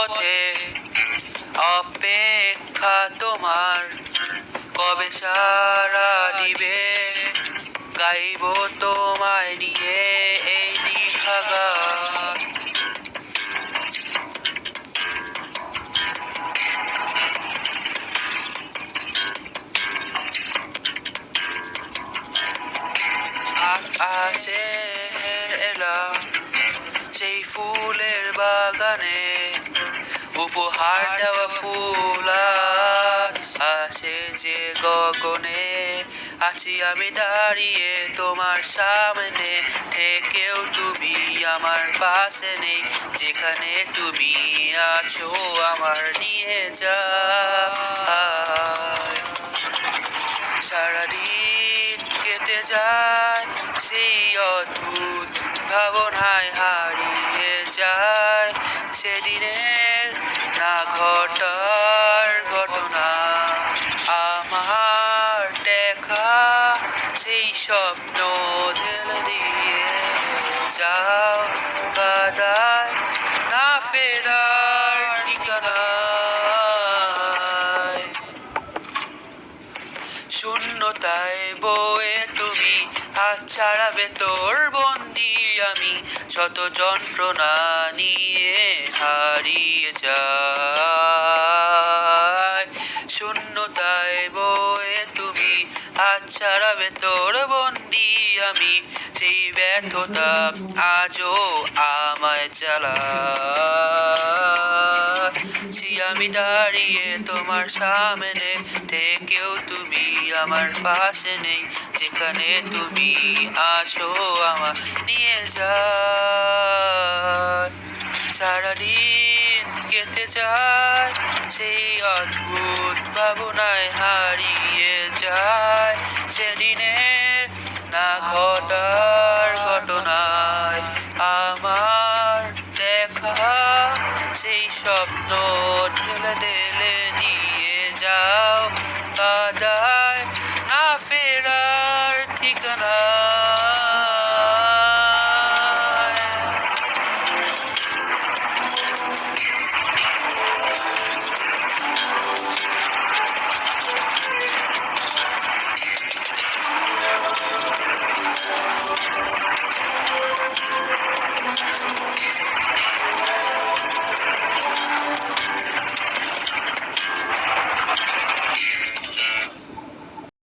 পথে অপেক্ষা তোমার, কবে সারা দিবে গাইব তোমায় নিয়ে এই লিখা গান। আকাশে এলাম সেই ফুলের বাগানে, উপহার দেওয়া ফুল আসে যে গগনে। আছি আমি দাঁড়িয়ে তোমার সামনে, থেকেও তুমি আমার পাশে নেই, যেখানে তুমি আছো আমার নিয়ে যাও। সারাদিন কেটে যায় সেই অদ্ভুত ভাবনায়, হারিয়ে যায় সেদিনের না ঘটার ঘটনা। আমার দেখা সেই স্বপ্ন ঢেলে দিয়ে যাও কাদায় না ফেরার ঠিকানায়। শূন্যতায় বয়ে তুমি হাত ছাড়াবে তোর বন্দি আমি, শত যন্ত্রণা নিয়ে হারিয়ে যাই। শূন্যতায় বয়ে তুমি হাত ছাড়াবে তোর বন্দি আমি, সেই ব্যর্থতা আজও আমায় চালায়। সেই আমি দাঁড়িয়ে তোমার সামনে, থেকেও তুমি আমার পাশে নেই, যেখানে তুমি আসো আমার নিয়ে যাও। সারাদিন কেটে যায় সেই অদ্ভুত ভাবনায়, হারিয়ে যায় সেদিনের না ঘটার ঘটনায়। আমার দেখা সেই স্বপ্ন ঢেলে ঢেলে দিয়ে যাও কাদা